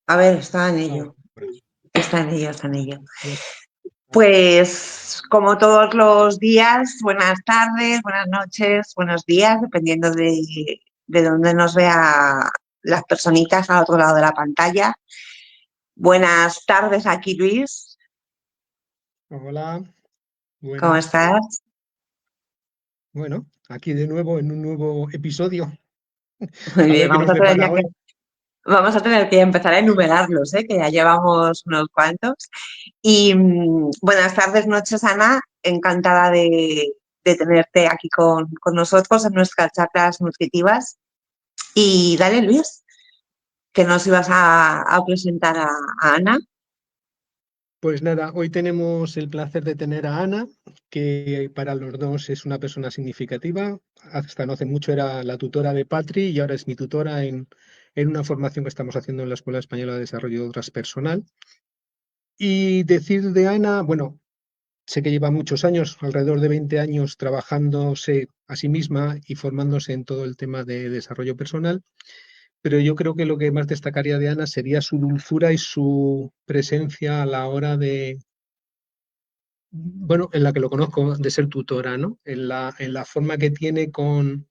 A ver, está en Ah, ello, por ahí. está en ello, está en ello. Bueno, Pues como todos los días, buenas tardes, buenas noches, buenos días, dependiendo de dónde nos vea las personitas al otro lado de la pantalla. Buenas tardes aquí, Luis. hola, ¿Cómo buenas. estás? Bueno, aquí de nuevo en un nuevo episodio. Muy A bien, ver qué nos depara hoy. vamos a tener que empezar a enumerarlos, ¿eh? Que ya llevamos unos cuantos. Y buenas tardes, noches, Ana. Encantada de tenerte aquí con nosotros en nuestras charlas nutritivas. Y dale, Luis, que nos ibas a presentar a Ana. Pues nada, hoy tenemos el placer de tener a Ana, que para los dos es una persona significativa. Hasta no hace mucho era la tutora de Patri y ahora es mi tutora en una formación que estamos haciendo en la Escuela Española de Desarrollo Transpersonal. Y decir de Ana, bueno, sé que lleva muchos años, alrededor de 20 años, trabajándose a sí misma y formándose en todo el tema de desarrollo personal, pero yo creo que lo que más destacaría de Ana sería su dulzura y su presencia a la hora de, bueno, en la que lo conozco, de ser tutora, ¿no? En la forma que tiene con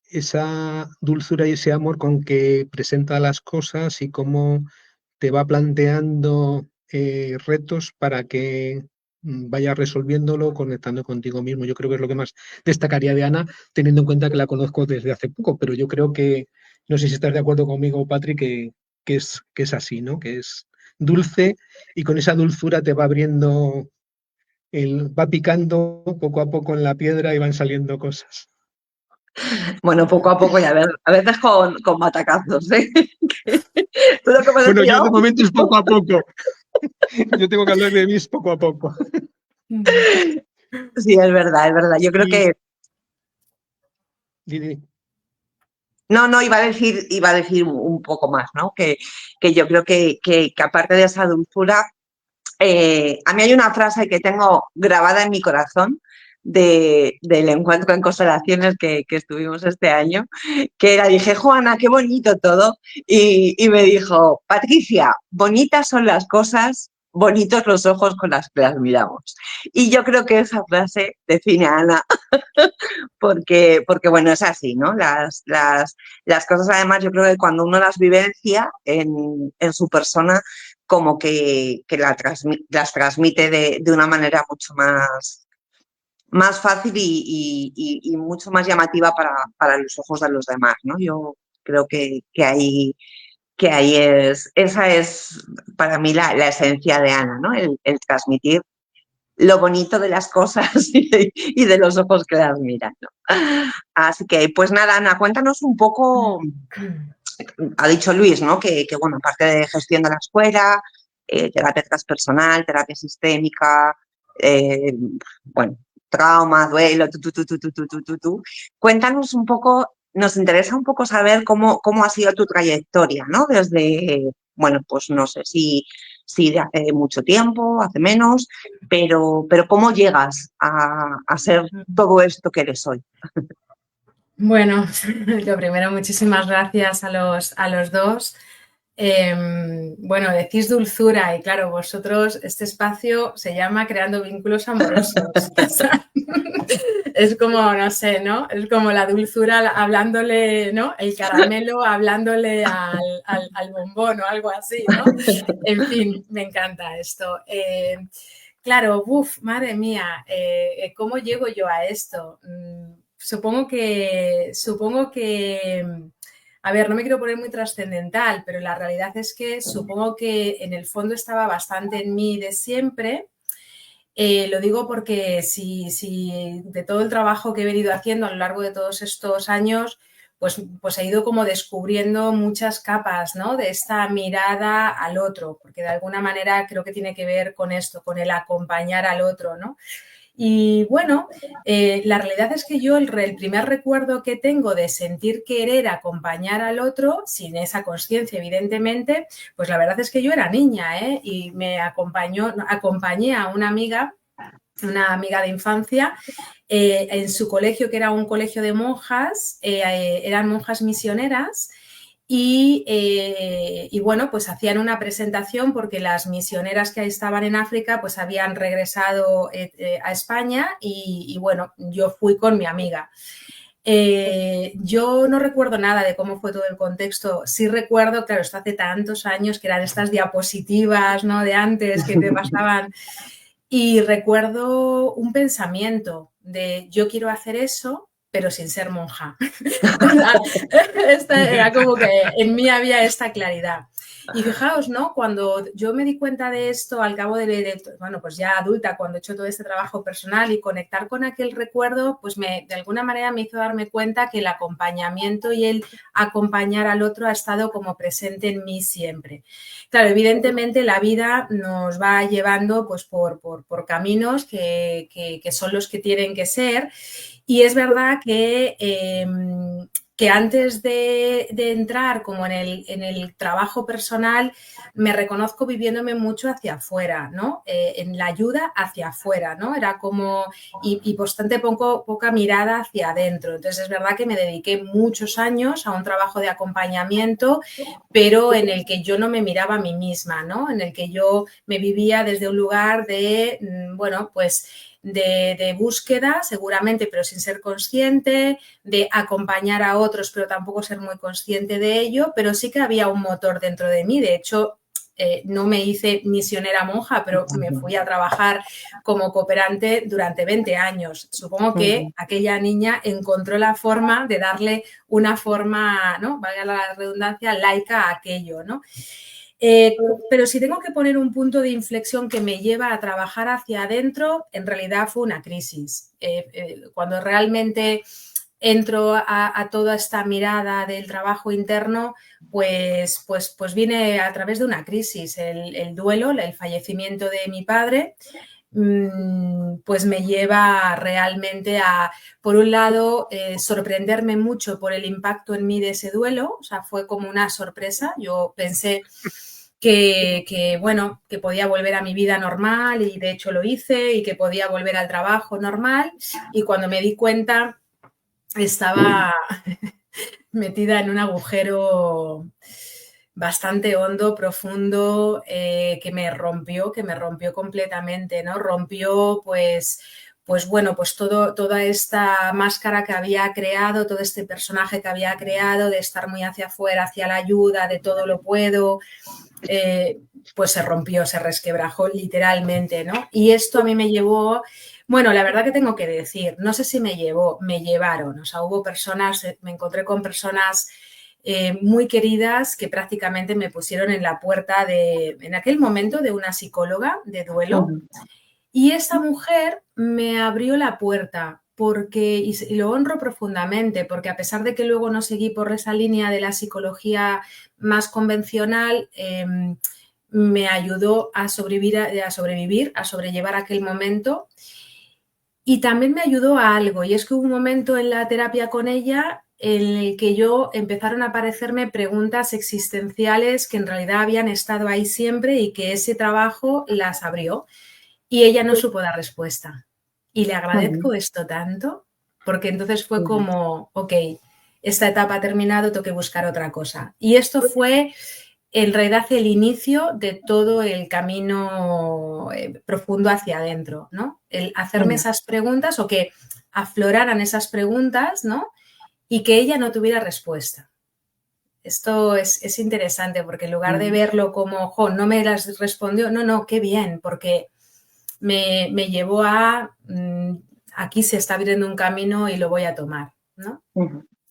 esa dulzura y ese amor con que presenta las cosas y cómo te va planteando retos para que vayas resolviéndolo, conectando contigo mismo. Yo creo que es lo que más destacaría de Ana, teniendo en cuenta que la conozco desde hace poco, pero yo creo que, no sé si estás de acuerdo conmigo, Patrick, que es así, ¿no? Que es dulce y con esa dulzura te va abriendo, va picando poco a poco en la piedra y van saliendo cosas. Bueno, poco a poco y a veces con matacazos, ¿eh? Tú lo que me Bueno, decías, yo de momento es poco a poco. Yo tengo que hablar de mí es poco a poco. sí, es verdad, es verdad. Yo creo Y, que Didi, no, iba a decir un poco más, ¿no? Que yo creo que aparte de esa dulzura, a mí hay una frase que tengo grabada en mi corazón del encuentro en constelaciones que estuvimos este año, que era, dije, Juana, qué bonito todo, y me dijo, Patricia, bonitas son las cosas, bonitos los ojos con los que las miramos. Y yo creo que esa frase define a Ana porque bueno, es así, ¿no? Las cosas, además, yo creo que cuando uno las vivencia en su persona, como que las transmite de una manera mucho más fácil y mucho más llamativa para los ojos de los demás, ¿no? Yo creo que ahí esa es para mí la esencia de Ana, ¿no? El transmitir lo bonito de las cosas y de los ojos que las miran, ¿no? Así que, pues nada, Ana, cuéntanos un poco, ha dicho Luis, ¿no? Bueno, aparte de gestión de la escuela, terapia transpersonal, terapia sistémica, eh, bueno, trauma, duelo, tú. Cuéntanos un poco, nos interesa un poco saber cómo ha sido tu trayectoria, ¿no? Desde, bueno, pues no sé si de hace mucho tiempo, hace menos, pero ¿cómo llegas a ser todo esto que eres hoy? Bueno, lo primero, muchísimas gracias a los dos. Bueno, decís dulzura y claro, vosotros, este espacio se llama Creando Vínculos Amorosos. O sea, es como, no sé, ¿no? Es como la dulzura hablándole, ¿no? El caramelo hablándole al bombón o algo así, ¿no? En fin, me encanta esto. Claro, madre mía, ¿cómo llego yo a esto? Supongo que, a ver, no me quiero poner muy trascendental, pero la realidad es que supongo que en el fondo estaba bastante en mí de siempre. Lo digo porque si de todo el trabajo que he venido haciendo a lo largo de todos estos años, pues he ido como descubriendo muchas capas, ¿no? De esta mirada al otro, porque de alguna manera creo que tiene que ver con esto, con el acompañar al otro, ¿no? Y bueno, la realidad es que yo el primer recuerdo que tengo de sentir querer acompañar al otro, sin esa conciencia evidentemente, pues la verdad es que yo era niña, ¿eh? Y acompañé a una amiga de infancia, en su colegio, que era un colegio de monjas, eran monjas misioneras, Y bueno, pues hacían una presentación porque las misioneras que estaban en África pues habían regresado a España y bueno, yo fui con mi amiga. Yo no recuerdo nada de cómo fue todo el contexto. Sí recuerdo, claro, esto hace tantos años que eran estas diapositivas, ¿no? De antes que te pasaban. Y recuerdo un pensamiento de yo quiero hacer eso, pero sin ser monja. Esta era como que en mí había esta claridad. Y fijaos, ¿no? Cuando yo me di cuenta de esto al cabo bueno, pues ya adulta, cuando he hecho todo este trabajo personal y conectar con aquel recuerdo, pues de alguna manera me hizo darme cuenta que el acompañamiento y el acompañar al otro ha estado como presente en mí siempre. Claro, evidentemente la vida nos va llevando pues por caminos que son los que tienen que ser. Y es verdad que antes de entrar como en el trabajo personal, me reconozco viviéndome mucho hacia afuera, ¿no? En la ayuda hacia afuera, ¿no? Era como, y bastante poca mirada hacia adentro. Entonces es verdad que me dediqué muchos años a un trabajo de acompañamiento, pero en el que yo no me miraba a mí misma, ¿no? En el que yo me vivía desde un lugar de, bueno, pues de búsqueda, seguramente, pero sin ser consciente, de acompañar a otros, pero tampoco ser muy consciente de ello, pero sí que había un motor dentro de mí. De hecho, no me hice misionera monja, pero me fui a trabajar como cooperante durante 20 años. Supongo que aquella niña encontró la forma de darle una forma, ¿no? Valga la redundancia, laica a aquello, ¿no? Pero si tengo que poner un punto de inflexión que me lleva a trabajar hacia adentro, en realidad fue una crisis. Cuando realmente entro a toda esta mirada del trabajo interno, pues viene a través de una crisis. El duelo, el fallecimiento de mi padre, pues me lleva realmente a, por un lado, sorprenderme mucho por el impacto en mí de ese duelo. O sea, fue como una sorpresa. Yo pensé bueno, que podía volver a mi vida normal y de hecho lo hice y que podía volver al trabajo normal y cuando me di cuenta estaba metida en un agujero bastante hondo, profundo, que me rompió completamente, ¿no? Rompió pues bueno, pues toda esta máscara que había creado, todo este personaje que había creado de estar muy hacia afuera, hacia la ayuda, de todo lo puedo, pues se rompió, se resquebrajó literalmente, ¿no? Y esto a mí me llevó, bueno, la verdad que tengo que decir, no sé si me llevaron, o sea, hubo personas, me encontré con personas muy queridas que prácticamente me pusieron en la puerta en aquel momento, de una psicóloga de duelo. Y esa mujer me abrió la puerta porque, y lo honro profundamente, porque a pesar de que luego no seguí por esa línea de la psicología más convencional, me ayudó a sobrevivir, a sobrellevar aquel momento. Y también me ayudó a algo, y es que hubo un momento en la terapia con ella en el que empezaron a aparecerme preguntas existenciales que en realidad habían estado ahí siempre y que ese trabajo las abrió. Y ella no supo dar respuesta. Y le agradezco esto tanto, porque entonces fue como, ok, esta etapa ha terminado, tengo que buscar otra cosa. Y esto fue en realidad el inicio de todo el camino profundo hacia adentro, ¿no? El hacerme esas preguntas o que afloraran esas preguntas, ¿no? Y que ella no tuviera respuesta. Esto es interesante porque en lugar de verlo como, no me las respondió, no, qué bien, porque me llevó a, aquí se está abriendo un camino y lo voy a tomar, ¿no?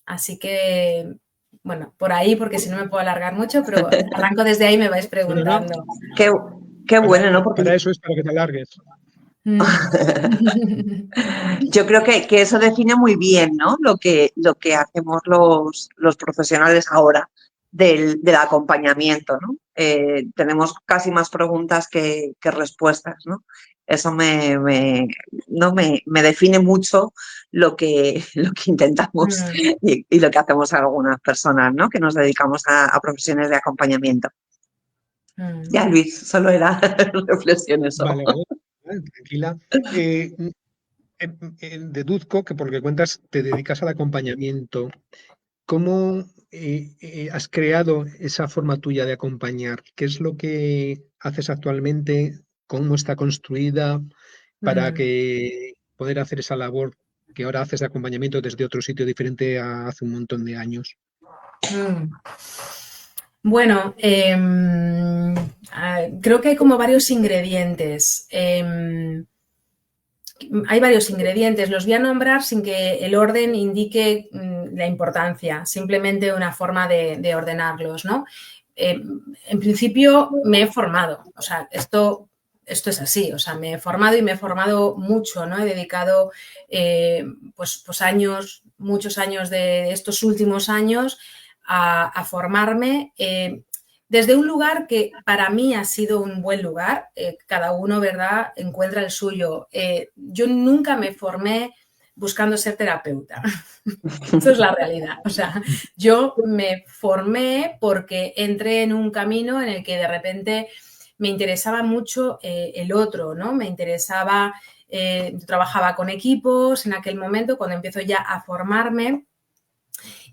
Así que, bueno, por ahí, porque si no me puedo alargar mucho, pero arranco desde ahí y me vais preguntando. Qué bueno, ¿no? Porque para eso es para que te alargues. Yo creo que eso define muy bien, ¿no? Lo que hacemos los profesionales ahora del acompañamiento, ¿no? Tenemos casi más preguntas que respuestas, ¿no? Eso no me define mucho lo que intentamos y lo que hacemos algunas personas, ¿no? Que nos dedicamos a profesiones de acompañamiento. Ya, Luis, solo era reflexión eso. Vale, tranquila. Deduzco que por lo que cuentas te dedicas al acompañamiento. ¿cómo has creado esa forma tuya de acompañar? ¿Qué es lo que haces actualmente? ¿Cómo está construida para Mm, que poder hacer esa labor que ahora haces de acompañamiento desde otro sitio diferente a hace un montón de años? mm. Bueno, creo que hay como varios ingredientes. Hay varios ingredientes, los voy a nombrar sin que el orden indique la importancia, simplemente una forma de ordenarlos, ¿no? En principio me he formado, o sea, esto es así, o sea, me he formado y me he formado mucho, ¿no? He dedicado pues años, muchos años de estos últimos años a formarme. Desde un lugar que para mí ha sido un buen lugar, cada uno, ¿verdad?, encuentra el suyo. Yo nunca me formé buscando ser terapeuta. Eso es la realidad. O sea, yo me formé porque entré en un camino en el que de repente me interesaba mucho el otro, ¿no? Me interesaba, yo trabajaba con equipos en aquel momento, cuando empiezo ya a formarme.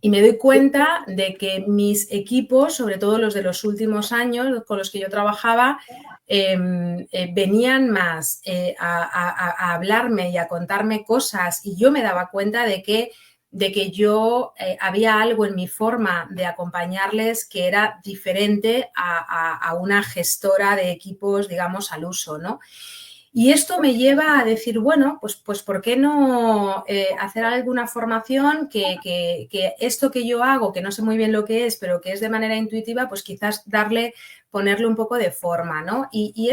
Y me doy cuenta de que mis equipos, sobre todo los de los últimos años con los que yo trabajaba, venían más a hablarme y a contarme cosas y yo me daba cuenta de que yo había algo en mi forma de acompañarles que era diferente a una gestora de equipos, digamos, al uso, ¿no? Y esto me lleva a decir, bueno, pues ¿por qué no hacer alguna formación que esto que yo hago, que no sé muy bien lo que es, pero que es de manera intuitiva, pues quizás ponerle un poco de forma, ¿no? Y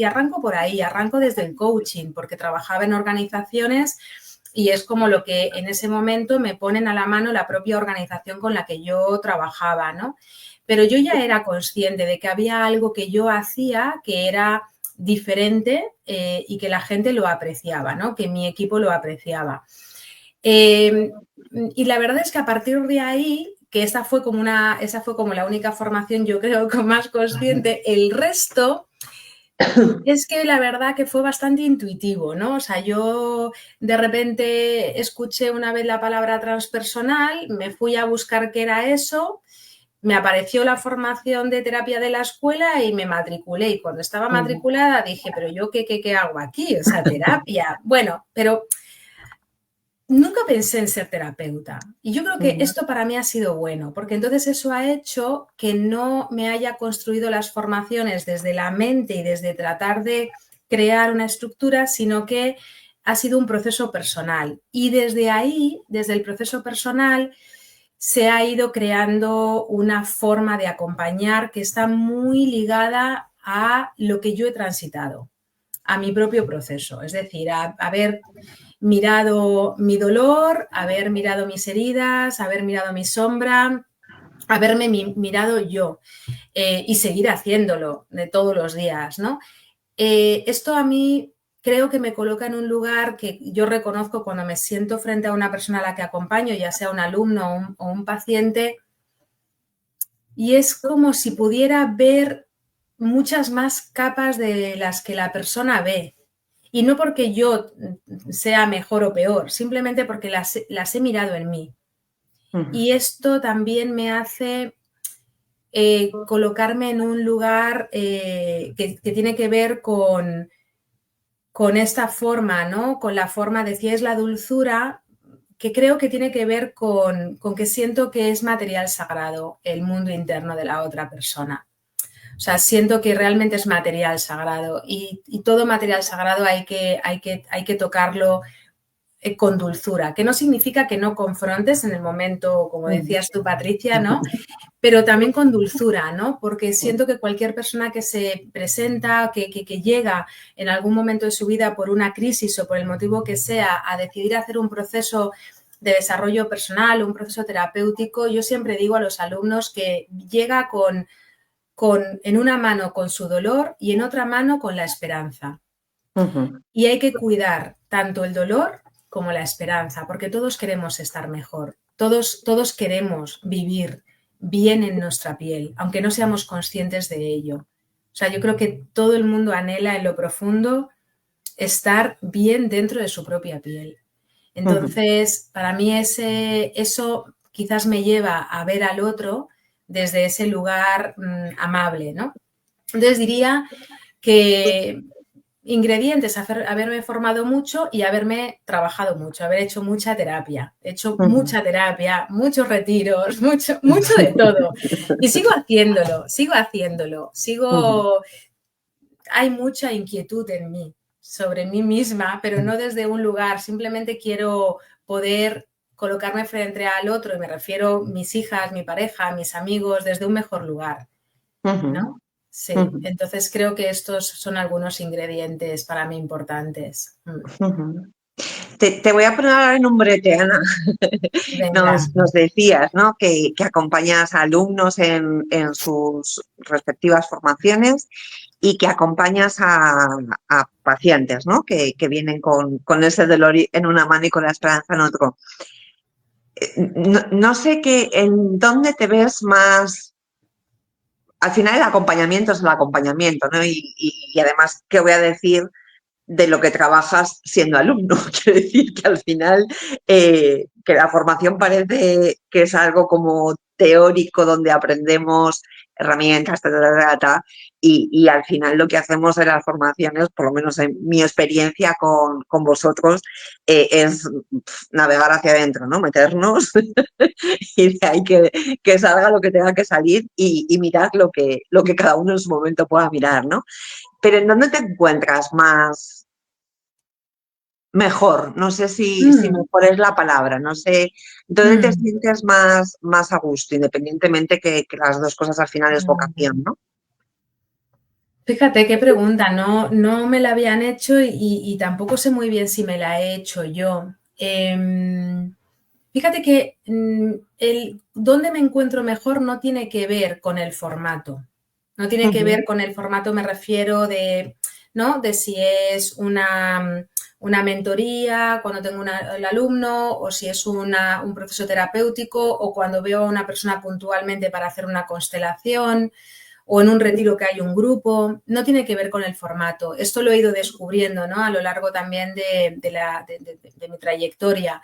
arranco por ahí, arranco desde el coaching, porque trabajaba en organizaciones y es como lo que en ese momento me ponen a la mano la propia organización con la que yo trabajaba, ¿no? Pero yo ya era consciente de que había algo que yo hacía que era diferente y que la gente lo apreciaba, ¿no? Que mi equipo lo apreciaba. Y la verdad es que a partir de ahí, que esa fue como la única formación, yo creo, con más consciente, el resto es que la verdad que fue bastante intuitivo, ¿no? O sea, yo de repente escuché una vez la palabra transpersonal, me fui a buscar qué era eso, me apareció la formación de terapia de la escuela y me matriculé. Y cuando estaba matriculada dije, pero yo qué hago aquí? O sea, terapia. Bueno, pero nunca pensé en ser terapeuta. Y yo creo que esto para mí ha sido bueno, porque entonces eso ha hecho que no me haya construido las formaciones desde la mente y desde tratar de crear una estructura, sino que ha sido un proceso personal. Y desde ahí, desde el proceso personal, se ha ido creando una forma de acompañar que está muy ligada a lo que yo he transitado, a mi propio proceso. Es decir, a haber mirado mi dolor, haber mirado mis heridas, haber mirado mi sombra, haberme mirado yo y seguir haciéndolo de todos los días, ¿no? Esto a mí creo que me coloca en un lugar que yo reconozco cuando me siento frente a una persona a la que acompaño, ya sea un alumno o un paciente, y es como si pudiera ver muchas más capas de las que la persona ve. Y no porque yo sea mejor o peor, simplemente porque las he mirado en mí. Y esto también me hace colocarme en un lugar que tiene que ver con esta forma, ¿no? Con la forma, decíais la dulzura, que creo que tiene que ver con que siento que es material sagrado el mundo interno de la otra persona. O sea, siento que realmente es material sagrado y todo material sagrado hay que tocarlo con dulzura, que no significa que no confrontes en el momento, como decías tú, Patricia, ¿no? Pero también con dulzura, ¿no? Porque siento que cualquier persona que se presenta, que llega en algún momento de su vida por una crisis o por el motivo que sea a decidir hacer un proceso de desarrollo personal, un proceso terapéutico, yo siempre digo a los alumnos que llega en una mano con su dolor y en otra mano con la esperanza. Y hay que cuidar tanto el dolor como la esperanza, porque todos queremos estar mejor, todos queremos vivir bien en nuestra piel, aunque no seamos conscientes de ello. O sea, yo creo que todo el mundo anhela en lo profundo estar bien dentro de su propia piel. Entonces, para mí eso quizás me lleva a ver al otro desde ese lugar amable, ¿no? Entonces diría que ingredientes, haberme formado mucho y haberme trabajado mucho, haber hecho mucha terapia. He hecho mucha terapia, muchos retiros, mucho de todo. Y sigo haciéndolo. Hay mucha inquietud en mí sobre mí misma, pero no desde un lugar. Simplemente quiero poder colocarme frente al otro, y me refiero a mis hijas, mi pareja, mis amigos, desde un mejor lugar, ¿no? Sí, entonces creo que estos son algunos ingredientes para mí importantes. Te voy a poner ahora en un brete, Ana. Nos decías, ¿no?, que acompañas a alumnos en sus respectivas formaciones y que acompañas a pacientes, ¿no?, que vienen con ese dolor en una mano y con la esperanza en otro. No sé en dónde te ves más. Al final el acompañamiento es el acompañamiento, ¿no? Y además, ¿qué voy a decir de lo que trabajas siendo alumno? Quiero decir que al final que la formación parece que es algo como teórico donde aprendemos herramientas, y al final lo que hacemos en las formaciones, por lo menos en mi experiencia con vosotros, es navegar hacia adentro, ¿no? Meternos y de ahí que salga lo que tenga que salir y mirar lo que cada uno en su momento pueda mirar, ¿no? Pero ¿en dónde te encuentras más mejor? No sé si mejor es la palabra, no sé. ¿Dónde te sientes más a gusto, independientemente que las dos cosas al final es vocación, ¿no? Fíjate qué pregunta, no me la habían hecho y tampoco sé muy bien si me la he hecho yo. Fíjate que dónde me encuentro mejor no tiene que ver con el formato. No tiene que ver con el formato, me refiero ¿no?, de si es una mentoría, cuando tengo el alumno, o si es un proceso terapéutico, o cuando veo a una persona puntualmente para hacer una constelación, o en un retiro que hay un grupo. No tiene que ver con el formato. Esto lo he ido descubriendo, ¿no?, a lo largo también de mi trayectoria.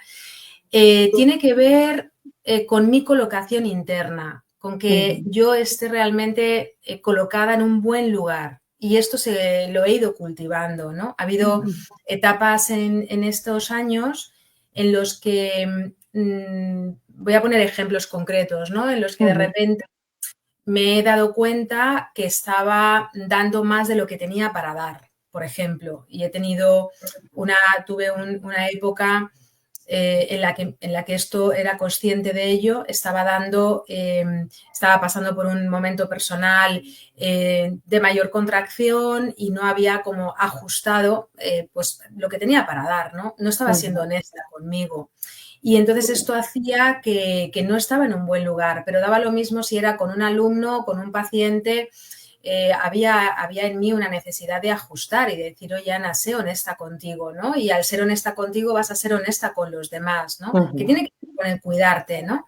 Tiene que ver con mi colocación interna, con que yo esté realmente colocada en un buen lugar. Y esto lo he ido cultivando, ¿no? Ha habido etapas en estos años en los que, voy a poner ejemplos concretos, ¿no?, en los que de repente me he dado cuenta que estaba dando más de lo que tenía para dar, por ejemplo. Y tuve una época en la que esto era consciente de ello, estaba pasando por un momento personal de mayor contracción y no había como ajustado pues lo que tenía para dar, ¿no? No estaba siendo honesta conmigo. Y entonces esto hacía que no estaba en un buen lugar, pero daba lo mismo si era con un alumno o con un paciente. Había en mí una necesidad de ajustar y de decir, oye, Ana, sé honesta contigo, ¿no? Y al ser honesta contigo vas a ser honesta con los demás, ¿no? Que tiene que ver con el cuidarte, ¿no?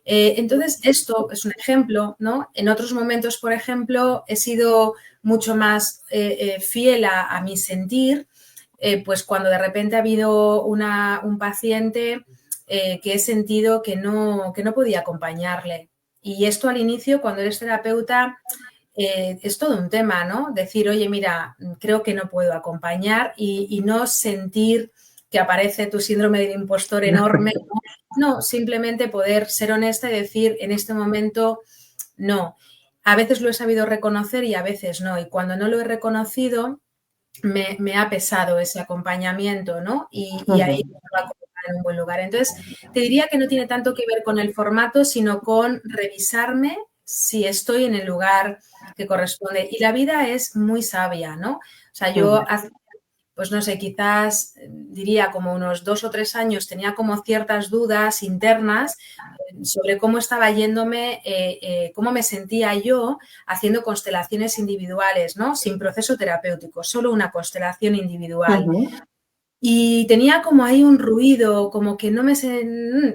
Entonces, esto es un ejemplo, ¿no? En otros momentos, por ejemplo, he sido mucho más fiel a mi sentir, pues cuando de repente ha habido un paciente que he sentido que no podía acompañarle. Y esto al inicio, cuando eres terapeuta, es todo un tema, ¿no? Decir, oye, mira, creo que no puedo acompañar y no sentir que aparece tu síndrome del impostor enorme. No, simplemente poder ser honesta y decir, en este momento, no. A veces lo he sabido reconocer y a veces no. Y cuando no lo he reconocido, me ha pesado ese acompañamiento, ¿no? Y ahí me va a colocar en un buen lugar. Entonces, te diría que no tiene tanto que ver con el formato, sino con revisarme si estoy en el lugar que corresponde. Y la vida es muy sabia, ¿no? O sea, yo hace, pues no sé, quizás diría como unos 2 o 3 años tenía como ciertas dudas internas sobre cómo estaba yéndome, cómo me sentía yo haciendo constelaciones individuales, ¿no? Sin proceso terapéutico, solo una constelación individual. Y tenía como ahí un ruido, como que no me...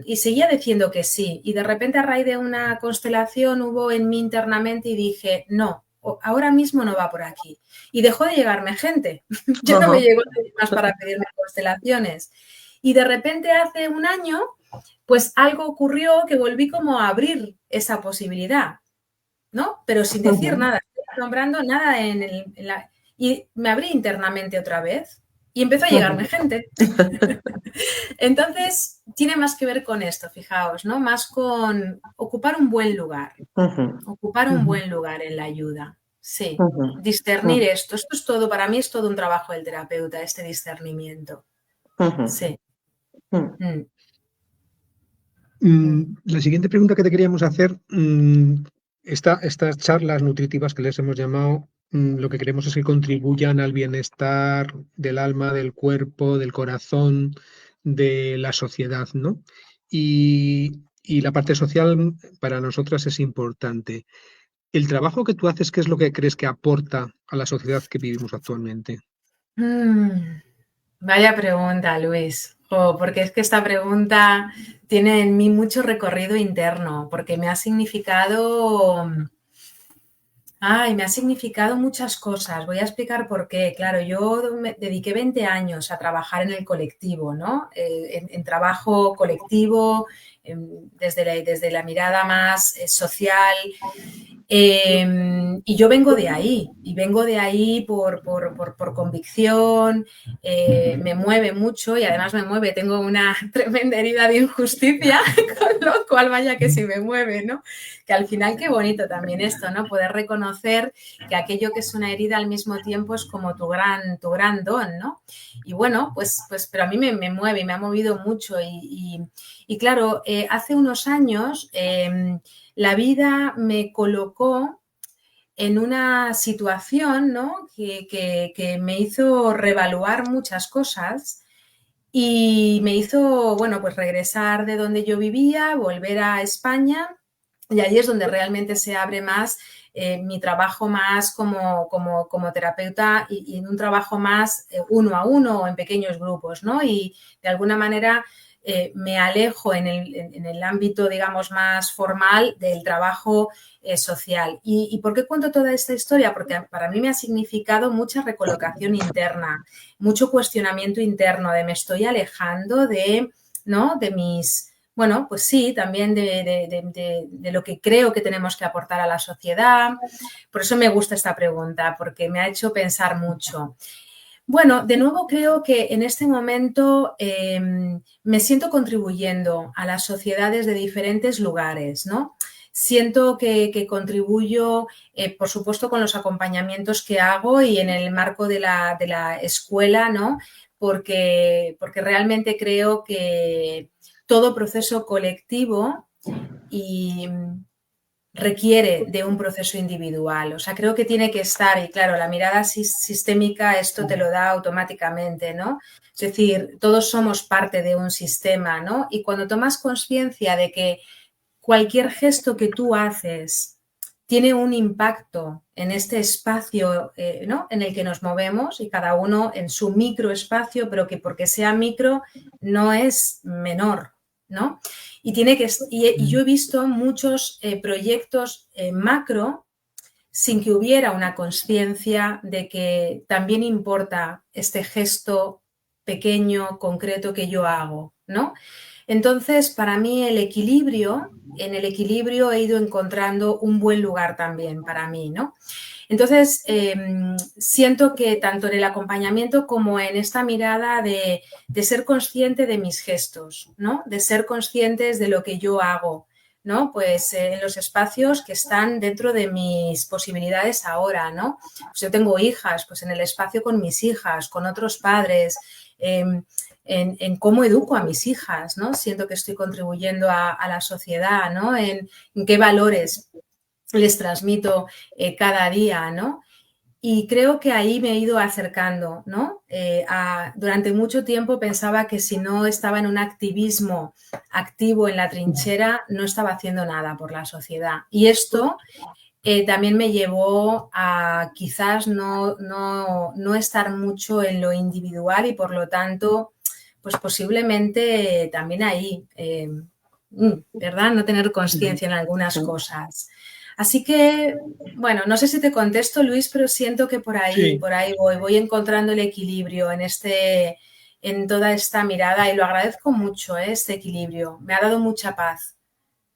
Y seguía diciendo que sí. Y de repente a raíz de una constelación hubo en mí internamente y dije, no, ahora mismo no va por aquí. Y dejó de llegarme gente. Ya no me llegó más para pedirme constelaciones. Y de repente hace un año pues algo ocurrió que volví como a abrir esa posibilidad, ¿no? Pero sin decir nada, estoy nombrando nada y me abrí internamente otra vez y empezó a llegarme gente. Entonces, tiene más que ver con esto, fijaos, ¿no? Más con ocupar un buen lugar, ocupar un buen lugar en la ayuda. Sí, discernir esto. Esto es todo, para mí es todo un trabajo del terapeuta, este discernimiento. Sí. La siguiente pregunta que te queríamos hacer, estas charlas nutritivas que les hemos llamado, lo que queremos es que contribuyan al bienestar del alma, del cuerpo, del corazón, de la sociedad, ¿no? Y la parte social para nosotras es importante. El trabajo que tú haces, ¿qué es lo que crees que aporta a la sociedad que vivimos actualmente? Vaya pregunta, Luis. Porque es que esta pregunta tiene en mí mucho recorrido interno, porque me ha significado muchas cosas. Voy a explicar por qué. Claro, yo me dediqué 20 años a trabajar en el colectivo, ¿no? En trabajo colectivo, desde la mirada más social. Y yo vengo de ahí por convicción, me mueve mucho y además tengo una tremenda herida de injusticia, con lo cual vaya que sí me mueve, ¿no? Que al final qué bonito también esto, ¿no? Poder reconocer que aquello que es una herida al mismo tiempo es como tu gran don, ¿no? Y bueno, pues pero a mí me mueve y me ha movido mucho y claro, hace unos años la vida me colocó en una situación, ¿no? que me hizo reevaluar muchas cosas y me hizo, bueno, pues regresar de donde yo vivía, volver a España y ahí es donde realmente se abre más mi trabajo más como terapeuta y en un trabajo más uno a uno o en pequeños grupos, ¿no? Y de alguna manera me alejo en el ámbito, digamos, más formal del trabajo social. ¿Y por qué cuento toda esta historia? Porque para mí me ha significado mucha recolocación interna, mucho cuestionamiento interno de me estoy alejando ¿no? de mis... Bueno, pues sí, también de lo que creo que tenemos que aportar a la sociedad. Por eso me gusta esta pregunta, porque me ha hecho pensar mucho. Bueno, de nuevo creo que en este momento me siento contribuyendo a las sociedades de diferentes lugares, ¿no? Siento que contribuyo, por supuesto, con los acompañamientos que hago y en el marco de la escuela, ¿no? Porque realmente creo que todo proceso colectivo requiere de un proceso individual. O sea, creo que tiene que estar, y claro, la mirada sistémica esto te lo da automáticamente, ¿no? Es decir, todos somos parte de un sistema, ¿no? Y cuando tomas conciencia de que cualquier gesto que tú haces tiene un impacto en este espacio, ¿no? En el que nos movemos y cada uno en su microespacio, pero que porque sea micro no es menor, ¿no? Y yo he visto muchos proyectos macro sin que hubiera una conciencia de que también importa este gesto pequeño, concreto que yo hago, ¿no? Entonces, para mí en el equilibrio he ido encontrando un buen lugar también para mí, ¿no? Entonces, siento que tanto en el acompañamiento como en esta mirada de ser consciente de mis gestos, ¿no? De ser conscientes de lo que yo hago, ¿no? Pues en los espacios que están dentro de mis posibilidades ahora, ¿no? Pues yo tengo hijas, pues en el espacio con mis hijas, con otros padres, en cómo educo a mis hijas, ¿no? Siento que estoy contribuyendo a la sociedad, ¿no? En qué valores les transmito cada día, ¿no? Y creo que ahí me he ido acercando, ¿no? Durante mucho tiempo pensaba que si no estaba en un activismo activo en la trinchera, no estaba haciendo nada por la sociedad. Y esto también me llevó a quizás no estar mucho en lo individual y por lo tanto, pues posiblemente también ahí, ¿verdad? No tener conciencia en algunas cosas. Así que, bueno, no sé si te contesto, Luis, pero siento que por ahí voy encontrando el equilibrio en este en toda esta mirada y lo agradezco mucho, este equilibrio. Me ha dado mucha paz.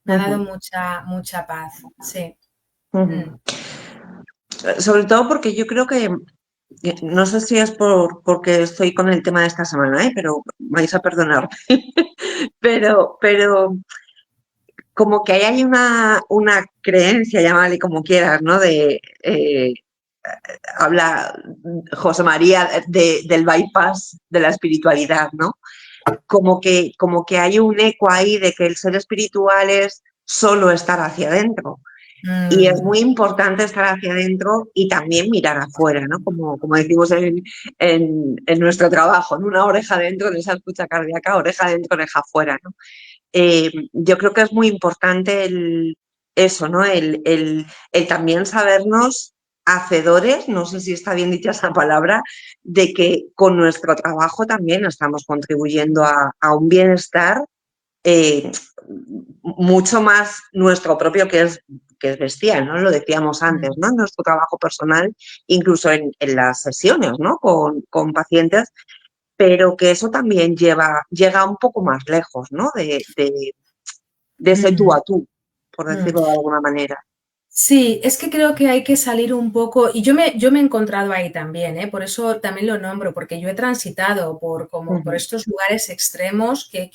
Me ha dado mucha paz, sí. Sobre todo porque yo creo que, no sé si es porque estoy con el tema de esta semana, pero vais a perdonar, pero como que ahí hay una creencia, llámale como quieras, ¿no? Habla José María del bypass de la espiritualidad, ¿no? Como que hay un eco ahí de que el ser espiritual es solo estar hacia adentro. Y es muy importante estar hacia adentro y también mirar afuera, ¿no? Como decimos en nuestro trabajo, ¿no? Una oreja dentro de esa escucha cardíaca, oreja dentro, oreja afuera, ¿no? Yo creo que es muy importante eso, ¿no? El también sabernos hacedores, no sé si está bien dicha esa palabra, de que con nuestro trabajo también estamos contribuyendo a un bienestar mucho más nuestro propio que es bestial, ¿no? Lo decíamos antes, ¿no? Nuestro trabajo personal, incluso en las sesiones, ¿no? Con pacientes, pero que eso también llega un poco más lejos, ¿no? De ese tú a tú, por decirlo de alguna manera. Sí, es que creo que hay que salir un poco, y yo me he encontrado ahí también, por eso también lo nombro, porque yo he transitado por estos lugares extremos que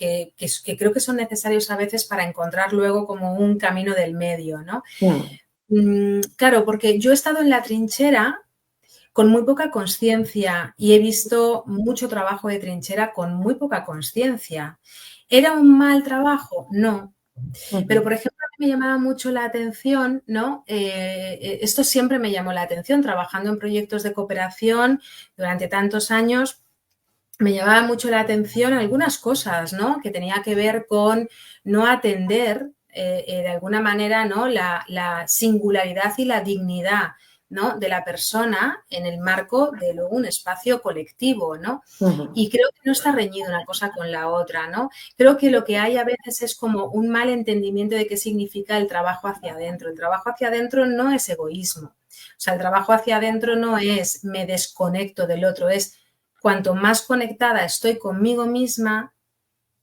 creo que son necesarios a veces para encontrar luego como un camino del medio, ¿no? Claro, porque yo he estado en la trinchera con muy poca conciencia y he visto mucho trabajo de trinchera con muy poca conciencia. ¿Era un mal trabajo? No. Pero, por ejemplo, a mí me llamaba mucho la atención, ¿no? Esto siempre me llamó la atención, trabajando en proyectos de cooperación durante tantos años, me llamaba mucho la atención algunas cosas, ¿no? Que tenía que ver con no atender de alguna manera, ¿no? La singularidad y la dignidad, ¿no? De la persona en el marco de luego un espacio colectivo, ¿no? Y creo que no está reñido una cosa con la otra, ¿no? Creo que lo que hay a veces es como un mal entendimiento de qué significa el trabajo hacia adentro. El trabajo hacia adentro no es egoísmo. O sea, el trabajo hacia adentro no es me desconecto del otro, es cuanto más conectada estoy conmigo misma,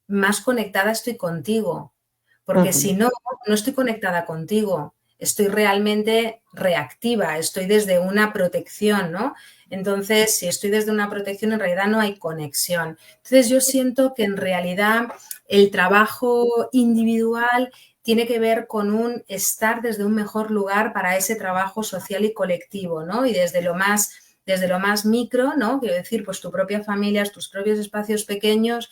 más conectada estoy contigo. Porque si no, no estoy conectada contigo. Estoy realmente reactiva, estoy desde una protección, ¿no? Entonces, si estoy desde una protección, en realidad no hay conexión. Entonces, yo siento que en realidad el trabajo individual tiene que ver con un estar desde un mejor lugar para ese trabajo social y colectivo, ¿no? Y desde lo más micro, ¿no? Quiero decir, pues tu propia familia, tus propios espacios pequeños,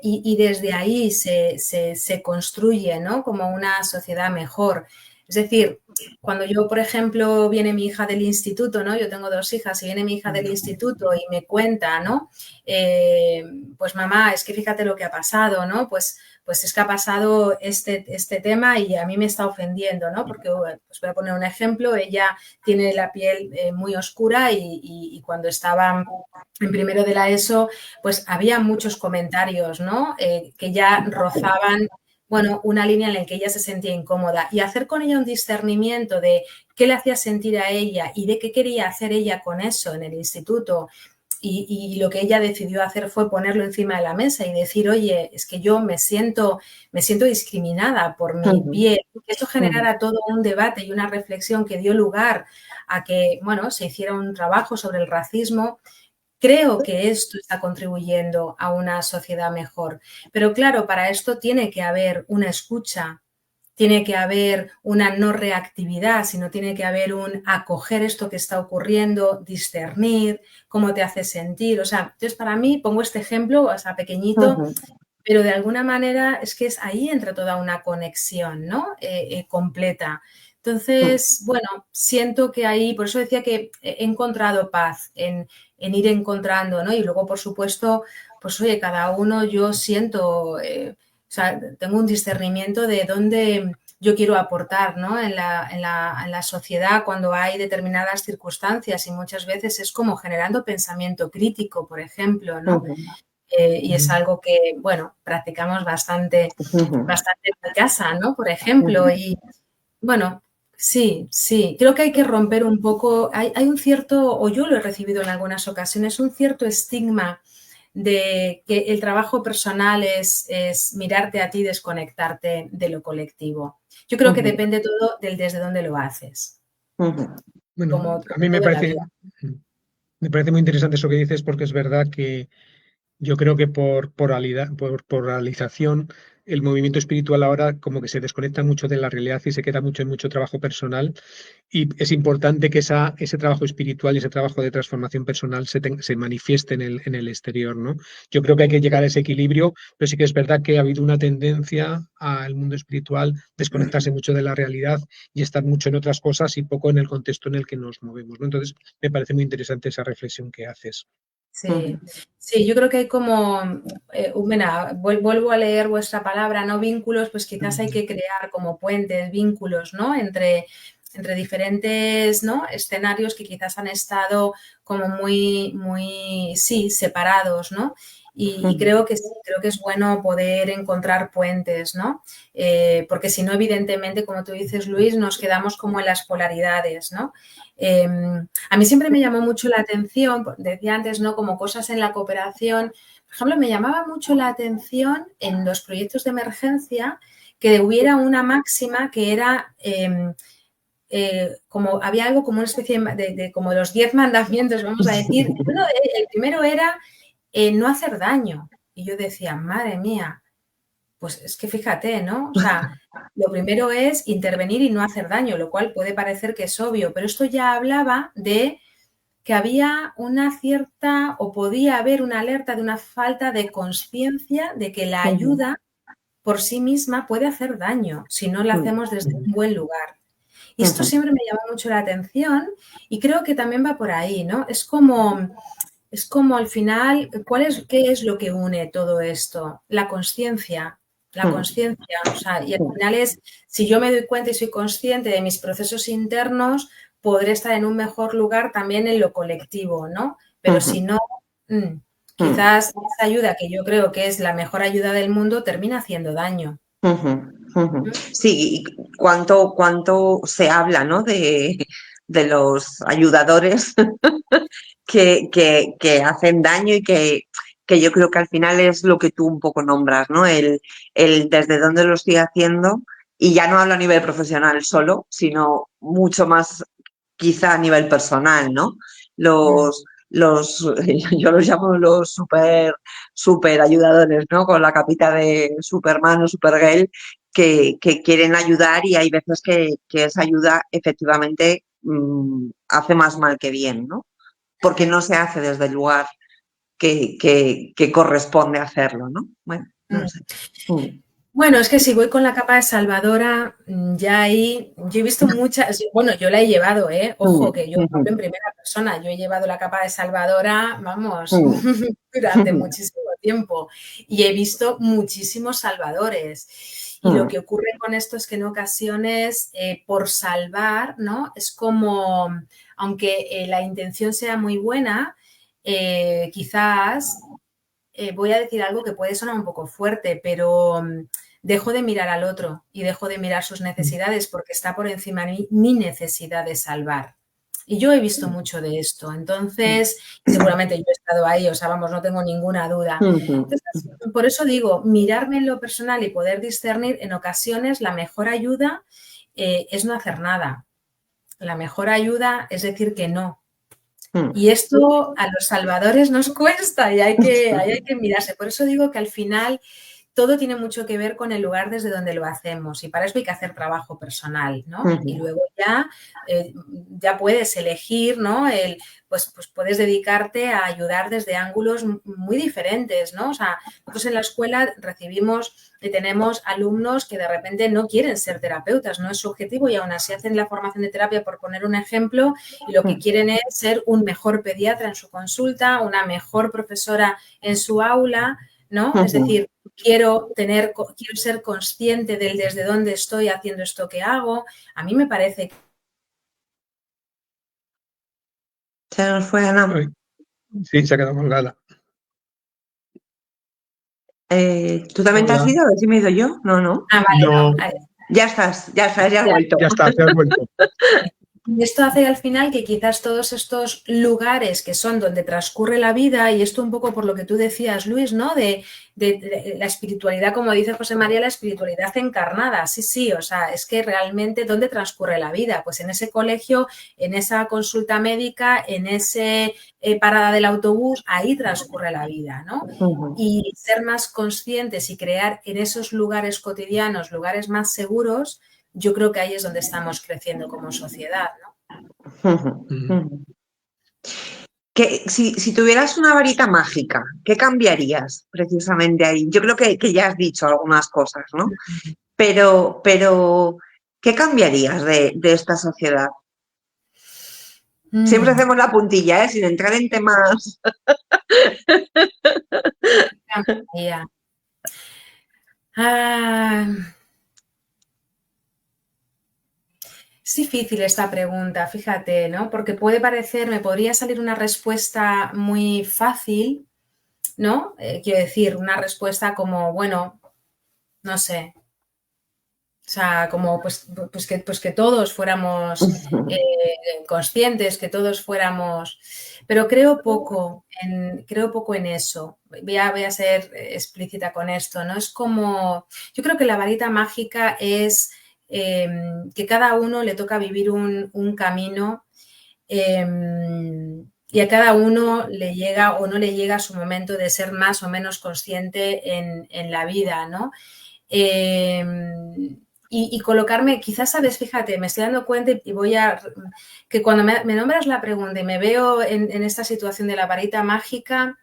y desde ahí se construye, ¿no? Como una sociedad mejor. Es decir, cuando yo, por ejemplo, viene mi hija del instituto, ¿no? Yo tengo 2 hijas y viene mi hija del instituto y me cuenta, ¿no? Pues mamá, es que fíjate lo que ha pasado, ¿no? Pues es que ha pasado este tema y a mí me está ofendiendo, ¿no? Porque, pues voy a poner un ejemplo, ella tiene la piel muy oscura y cuando estaba en primero de la ESO, pues había muchos comentarios, ¿no? Que ya rozaban, bueno, una línea en la que ella se sentía incómoda y hacer con ella un discernimiento de qué le hacía sentir a ella y de qué quería hacer ella con eso en el instituto. Y lo que ella decidió hacer fue ponerlo encima de la mesa y decir, oye, es que yo me siento discriminada por mi piel. Que eso generara todo un debate y una reflexión que dio lugar a que, bueno, se hiciera un trabajo sobre el racismo. Creo que esto está contribuyendo a una sociedad mejor. Pero claro, para esto tiene que haber una escucha, tiene que haber una no reactividad, sino tiene que haber un acoger esto que está ocurriendo, discernir, cómo te hace sentir. O sea, entonces para mí, pongo este ejemplo, o sea, pequeñito, pero de alguna manera es que es ahí entra toda una conexión, ¿no? Completa. Entonces, bueno, siento que ahí, por eso decía que he encontrado paz en ir encontrando, ¿no? Y luego, por supuesto, pues oye, cada uno yo siento, o sea, tengo un discernimiento de dónde yo quiero aportar, ¿no? En la sociedad cuando hay determinadas circunstancias y muchas veces es como generando pensamiento crítico, por ejemplo, ¿no? Y es algo que, bueno, practicamos bastante en mi casa, ¿no? Por ejemplo, y bueno, sí, creo que hay que romper un poco, hay un cierto, o yo lo he recibido en algunas ocasiones, un cierto estigma de que el trabajo personal es mirarte a ti, desconectarte de lo colectivo. Yo creo que depende todo del desde dónde lo haces. Bueno, Como a mí me todo en la vida. parece muy interesante eso que dices, porque es verdad que yo creo que por polarización, el movimiento espiritual ahora como que se desconecta mucho de la realidad y se queda mucho en mucho trabajo personal. Y es importante que ese trabajo espiritual y ese trabajo de transformación personal se manifieste en el exterior, ¿no? Yo creo que hay que llegar a ese equilibrio, pero sí que es verdad que ha habido una tendencia al mundo espiritual desconectarse mucho de la realidad y estar mucho en otras cosas y poco en el contexto en el que nos movemos, ¿no? Entonces, me parece muy interesante esa reflexión que haces. Sí, sí, yo creo que hay como, vuelvo a leer vuestra palabra, ¿no? Vínculos, pues quizás hay que crear como puentes, vínculos, ¿no? Entre diferentes, ¿no? Escenarios que quizás han estado como muy, sí, separados, ¿no? Y creo que es bueno poder encontrar puentes, ¿no? Porque si no, evidentemente, como tú dices, Luis, nos quedamos como en las polaridades, ¿no? A mí siempre me llamó mucho la atención, decía antes, ¿no? Como cosas en la cooperación. Por ejemplo, me llamaba mucho la atención en los proyectos de emergencia que hubiera una máxima que era como había algo como una especie de como los 10 mandamientos, vamos a decir. Bueno, el primero era no hacer daño. Y yo decía, madre mía, pues es que fíjate, ¿no? O sea, lo primero es intervenir y no hacer daño, lo cual puede parecer que es obvio, pero esto ya hablaba de que había una cierta o podía haber una alerta de una falta de conciencia de que la ayuda por sí misma puede hacer daño si no la hacemos desde un buen lugar. Y esto siempre me llamó mucho la atención y creo que también va por ahí, ¿no? Es como al final, ¿qué es lo que une todo esto? La conciencia, o sea, y al final es, si yo me doy cuenta y soy consciente de mis procesos internos, podré estar en un mejor lugar también en lo colectivo, ¿no? Pero si no, quizás esa ayuda que yo creo que es la mejor ayuda del mundo termina haciendo daño. Sí, cuánto se habla, ¿no? de los ayudadores que hacen daño y que yo creo que al final es lo que tú un poco nombras, ¿no? El desde dónde lo estoy haciendo, y ya no hablo a nivel profesional solo, sino mucho más quizá a nivel personal, ¿no? Los, yo los llamo los super ayudadores, ¿no? Con la capita de Superman o Supergirl, que quieren ayudar, y hay veces que esa ayuda efectivamente hace más mal que bien, ¿no? Porque no se hace desde el lugar que corresponde hacerlo, ¿no? Bueno, no sé. Bueno, es que si voy con la capa de salvadora, ya ahí, yo he visto muchas, bueno, yo la he llevado, ojo, que yo hablo en primera persona, yo he llevado la capa de salvadora, vamos, durante muchísimo tiempo, y he visto muchísimos salvadores. Y lo que ocurre con esto es que en ocasiones, por salvar, ¿no? Es como, aunque la intención sea muy buena, quizás voy a decir algo que puede sonar un poco fuerte, pero dejo de mirar al otro y dejo de mirar sus necesidades porque está por encima de mi necesidad de salvar. Y yo he visto mucho de esto, entonces, seguramente yo he estado ahí, o sea, vamos, no tengo ninguna duda. Entonces, por eso digo, mirarme en lo personal y poder discernir, en ocasiones la mejor ayuda es no hacer nada. La mejor ayuda es decir que no. Y esto a los salvadores nos cuesta y hay que mirarse. Por eso digo que al final todo tiene mucho que ver con el lugar desde donde lo hacemos, y para eso hay que hacer trabajo personal, ¿no? Y luego ya puedes elegir, ¿no? Pues puedes dedicarte a ayudar desde ángulos muy diferentes, ¿no? O sea, nosotros en la escuela recibimos y tenemos alumnos que de repente no quieren ser terapeutas, no es su objetivo, y aún así hacen la formación de terapia, por poner un ejemplo, y lo que quieren es ser un mejor pediatra en su consulta, una mejor profesora en su aula, ¿no? Es decir, quiero ser consciente del desde dónde estoy haciendo esto que hago. A mí me parece que... Se nos fue Ana. Sí, se ha quedado colgada. ¿Tú también te has ido? A ver si me he ido yo. No. Ah, vale, no. No. Ya estás, ya has vuelto. Ya está, ya has vuelto. Y esto hace al final que quizás todos estos lugares que son donde transcurre la vida, y esto un poco por lo que tú decías, Luis, ¿no? De la espiritualidad, como dice José María, la espiritualidad encarnada. Sí, sí, o sea, es que realmente ¿dónde transcurre la vida? Pues en ese colegio, en esa consulta médica, en ese parada del autobús, ahí transcurre la vida, ¿no? Y ser más conscientes y crear en esos lugares cotidianos, lugares más seguros, yo creo que ahí es donde estamos creciendo como sociedad, ¿no? Si tuvieras una varita mágica, ¿qué cambiarías precisamente ahí? Yo creo que ya has dicho algunas cosas, ¿no? Pero ¿qué cambiarías de esta sociedad? Siempre hacemos la puntilla, ¿eh? Sin entrar en temas. Cambiaría. Ah, es difícil esta pregunta, fíjate, ¿no? Porque puede parecer, me podría salir una respuesta muy fácil, ¿no? Quiero decir, una respuesta como, bueno, no sé. O sea, como pues que todos fuéramos conscientes, que todos fuéramos... Pero creo poco en eso. Voy a ser explícita con esto, ¿no? Es como... Yo creo que la varita mágica es que cada uno le toca vivir un camino y a cada uno le llega o no le llega su momento de ser más o menos consciente en la vida, ¿no? Y colocarme, quizás, sabes, fíjate, me estoy dando cuenta y voy a... que cuando me nombras la pregunta y me veo en esta situación de la varita mágica,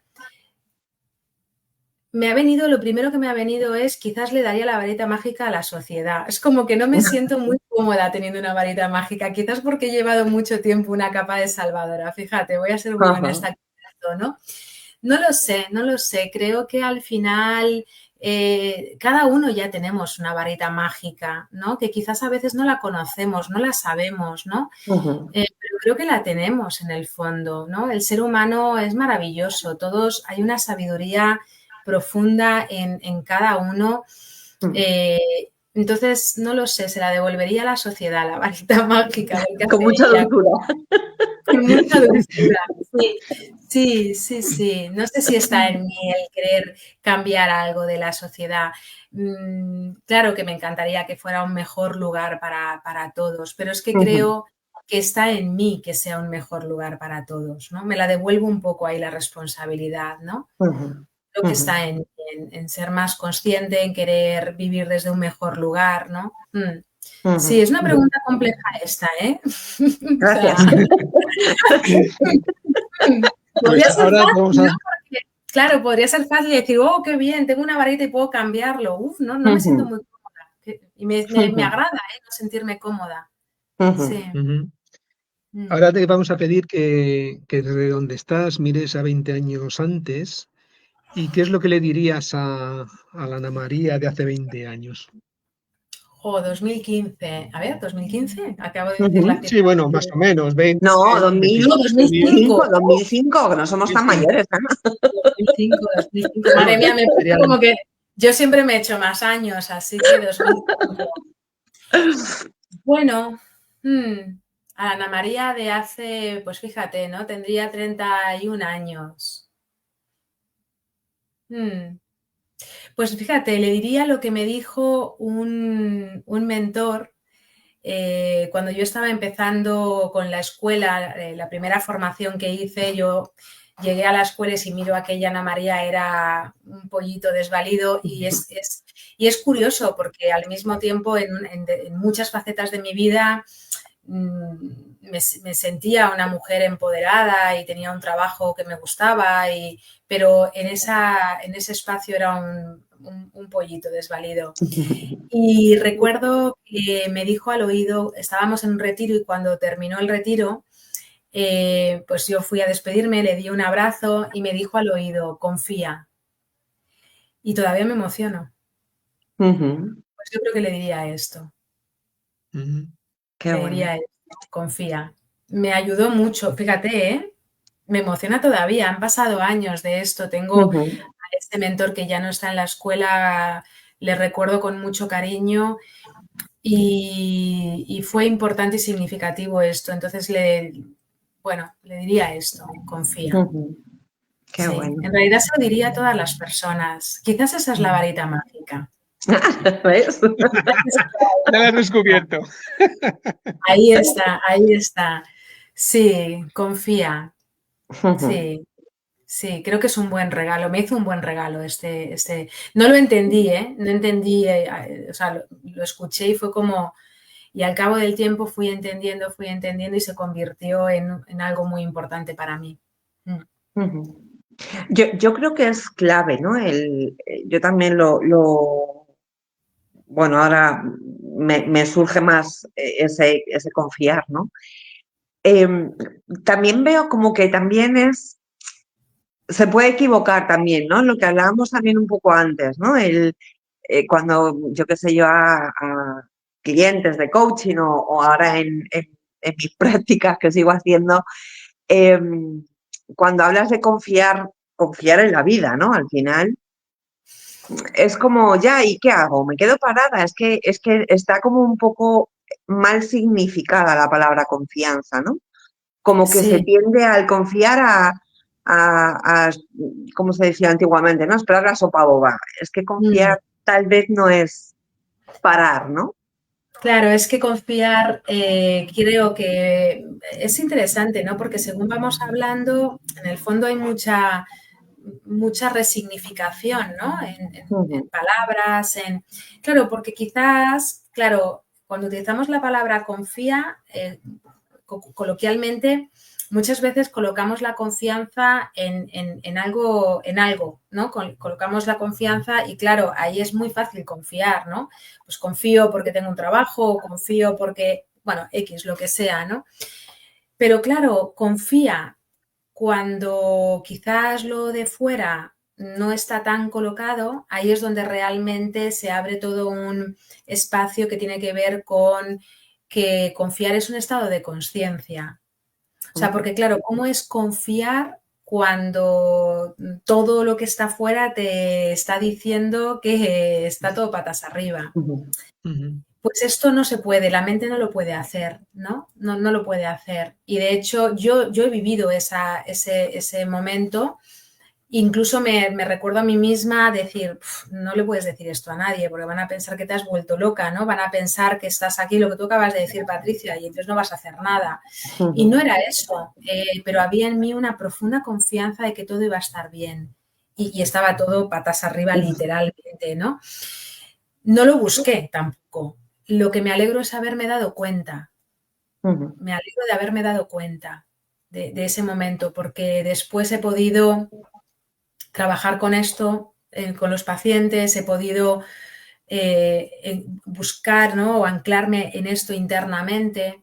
lo primero que me ha venido es quizás le daría la varita mágica a la sociedad. Es como que no me siento muy cómoda teniendo una varita mágica, quizás porque he llevado mucho tiempo una capa de salvadora. Fíjate, voy a ser muy honesta con esto, ¿no? No lo sé. Creo que al final cada uno ya tenemos una varita mágica, ¿no? Que quizás a veces no la conocemos, no la sabemos, ¿no? Pero creo que la tenemos en el fondo, ¿no? El ser humano es maravilloso. Hay una sabiduría profunda en cada uno. Entonces, no lo sé, se la devolvería a la sociedad, la varita mágica. Con mucha dulzura. Con mucha dulzura, sí. No sé si está en mí el querer cambiar algo de la sociedad. Claro que me encantaría que fuera un mejor lugar para todos, pero es que creo que está en mí que sea un mejor lugar para todos, ¿no? Me la devuelvo un poco ahí la responsabilidad, ¿no? Creo que está en ser más consciente, en querer vivir desde un mejor lugar, ¿no? Sí, es una pregunta compleja esta, ¿eh? Gracias. Podría ser ahora fácil, vamos a... ¿no? Porque, claro, podría ser fácil decir, oh, qué bien, tengo una varita y puedo cambiarlo. Uf, no me siento muy cómoda. Y me agrada, no sentirme cómoda. Sí. Ahora te vamos a pedir que desde donde estás mires a 20 años antes y qué es lo que le dirías a la Ana María de hace 20 años. 2015. A ver, 2015. Acabo de decir la Sí, cifra. bueno, más o menos. 20, No, 2005. 2005, que no somos tan mayores, ¿no? 2005. Madre mía, me parece como que yo siempre me he hecho más años, así que 2005. Bueno, a Ana María de hace, pues fíjate, ¿no? Tendría 31 años. Pues fíjate, le diría lo que me dijo un mentor cuando yo estaba empezando con la escuela, la primera formación que hice, yo llegué a la escuela y si miro a aquella Ana María era un pollito desvalido y es curioso porque al mismo tiempo en muchas facetas de mi vida me sentía una mujer empoderada y tenía un trabajo que me gustaba, pero en ese espacio era un pollito desvalido. Y recuerdo que me dijo al oído, estábamos en un retiro y cuando terminó el retiro, pues yo fui a despedirme, le di un abrazo y me dijo al oído, confía. Y todavía me emociono. Pues yo creo que le diría esto. Qué Le bueno. diría esto, confía. Me ayudó mucho, fíjate, ¿eh? Me emociona todavía, han pasado años de esto, tengo a este mentor que ya no está en la escuela, le recuerdo con mucho cariño y fue importante y significativo esto. Entonces, le diría esto, confía. Qué Sí, bueno. en realidad se lo diría a todas las personas. Quizás esa es la varita mágica. ¿Ves? Ya la has descubierto. Ahí está, ahí está. Sí, confía. Sí, sí, creo que es un buen regalo. Me hizo un buen regalo este. No lo entendí, ¿eh? No entendí, o sea, lo escuché y fue como... Y al cabo del tiempo fui entendiendo y se convirtió en algo muy importante para mí. Yo creo que es clave, ¿no? Yo también bueno, ahora me surge más ese confiar, ¿no? También veo como que también se puede equivocar también, ¿no? Lo que hablábamos también un poco antes, ¿no? Cuando, yo qué sé yo, a clientes de coaching o ahora en mis prácticas que sigo haciendo, cuando hablas de confiar en la vida, ¿no? Al final es como, ya, ¿y qué hago? ¿Me quedo parada? Es que está como un poco mal significada la palabra confianza, ¿no? Como que se Sí. tiende al confiar a, como se decía antiguamente, ¿no? Esperar la sopa boba. Es que confiar tal vez no es parar, ¿no? Claro, es que confiar creo que es interesante, ¿no? Porque según vamos hablando, en el fondo hay mucha resignificación, ¿no? En palabras, Claro, porque quizás, claro, cuando utilizamos la palabra confía, coloquialmente, muchas veces colocamos la confianza en algo, ¿no? Colocamos la confianza y claro, ahí es muy fácil confiar, ¿no? Pues confío porque tengo un trabajo, confío porque, bueno, X, lo que sea, ¿no? Pero claro, confía cuando quizás lo de fuera no está tan colocado, ahí es donde realmente se abre todo un espacio que tiene que ver con que confiar es un estado de conciencia. O sea, porque claro, ¿cómo es confiar cuando todo lo que está fuera te está diciendo que está todo patas arriba? Pues esto no se puede, la mente no lo puede hacer, ¿no? No lo puede hacer. Y de hecho, yo he vivido ese momento. Incluso me recuerdo a mí misma decir, no le puedes decir esto a nadie porque van a pensar que te has vuelto loca, ¿no? Van a pensar que estás aquí, lo que tú acabas de decir, Patricia, y entonces no vas a hacer nada. Y no era eso, pero había en mí una profunda confianza de que todo iba a estar bien. Y estaba todo patas arriba, literalmente, ¿no? No lo busqué tampoco. Lo que me alegro es haberme dado cuenta. Me alegro de haberme dado cuenta de ese momento, porque después he podido trabajar con esto, con los pacientes, he podido buscar, ¿no? O anclarme en esto internamente.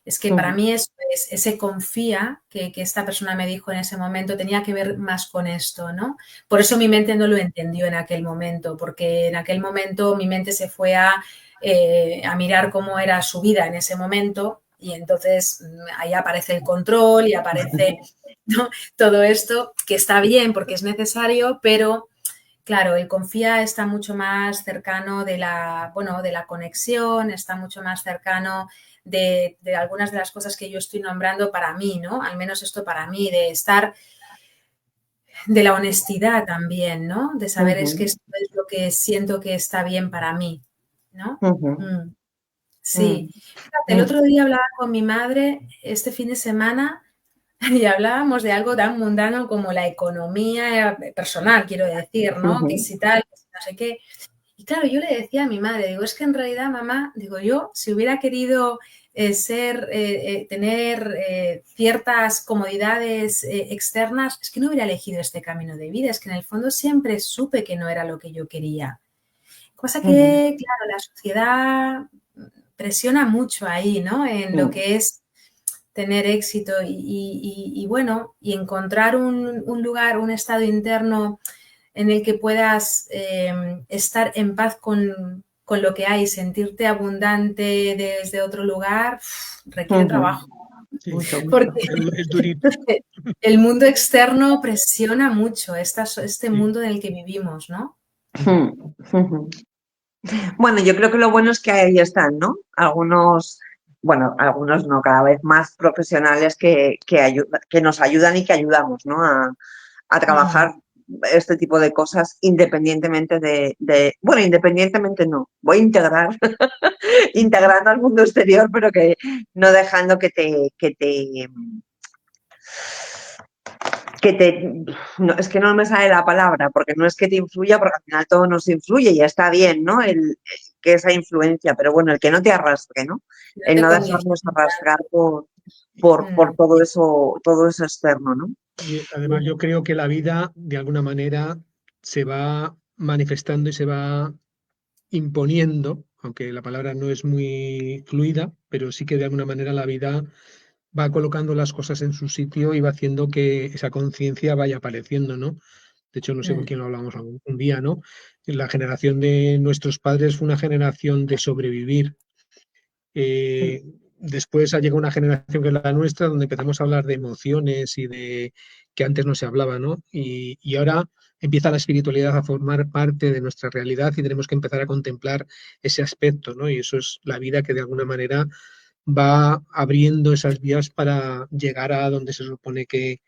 Es que para mí ese confía que esta persona me dijo en ese momento tenía que ver más con esto, ¿no? Por eso mi mente no lo entendió en aquel momento, porque en aquel momento mi mente se fue a mirar cómo era su vida en ese momento y entonces ahí aparece el control y aparece, ¿no? Todo esto que está bien porque es necesario, pero claro, el confía está mucho más cercano de la conexión, está mucho más cercano de algunas de las cosas que yo estoy nombrando para mí, ¿no? Al menos esto para mí, de estar, de la honestidad también, ¿no? De saber es que esto es lo que siento que está bien para mí, ¿no? Sí. Fíjate, el otro día hablaba con mi madre este fin de semana y hablábamos de algo tan mundano como la economía personal, quiero decir, ¿no? Que si tal, que si no sé qué. Y claro, yo le decía a mi madre, digo, es que en realidad, mamá, digo yo, si hubiera querido tener ciertas comodidades externas, es que no hubiera elegido este camino de vida, es que en el fondo siempre supe que no era lo que yo quería. Cosa que, claro, la sociedad presiona mucho ahí, ¿no? En lo que es tener éxito y bueno, y encontrar un lugar, un estado interno en el que puedas estar en paz con lo que hay, sentirte abundante desde otro lugar, requiere trabajo. Sí, Porque es durito. el mundo externo presiona mucho este mundo en el que vivimos, ¿no? Bueno, yo creo que lo bueno es que ahí están, ¿no? Algunos, bueno, algunos no, cada vez más profesionales que nos ayudan y que ayudamos, ¿no? A Ujú. trabajar este tipo de cosas independientemente bueno, independientemente no, voy a integrar, integrando al mundo exterior, pero que no dejando no, es que no me sale la palabra, porque no es que te influya, porque al final todo nos influye y está bien, ¿no? Que esa influencia, pero bueno, el que no te arrastre, ¿no? No El te no condiciona. dejarnos arrastrar por Mm, todo eso externo, ¿no? Y además yo creo que la vida, de alguna manera, se va manifestando y se va imponiendo, aunque la palabra no es muy fluida, pero sí que de alguna manera la vida va colocando las cosas en su sitio y va haciendo que esa conciencia vaya apareciendo, ¿no? De hecho, no sé con mm, quién lo hablamos un día, ¿no? La generación de nuestros padres fue una generación de sobrevivir. Eh, Después ha llegado una generación que es la nuestra, donde empezamos a hablar de emociones y de que antes no se hablaba, ¿no? Y ahora empieza la espiritualidad a formar parte de nuestra realidad y tenemos que empezar a contemplar ese aspecto, ¿no? Y eso es la vida que de alguna manera va abriendo esas vías para llegar a donde se supone que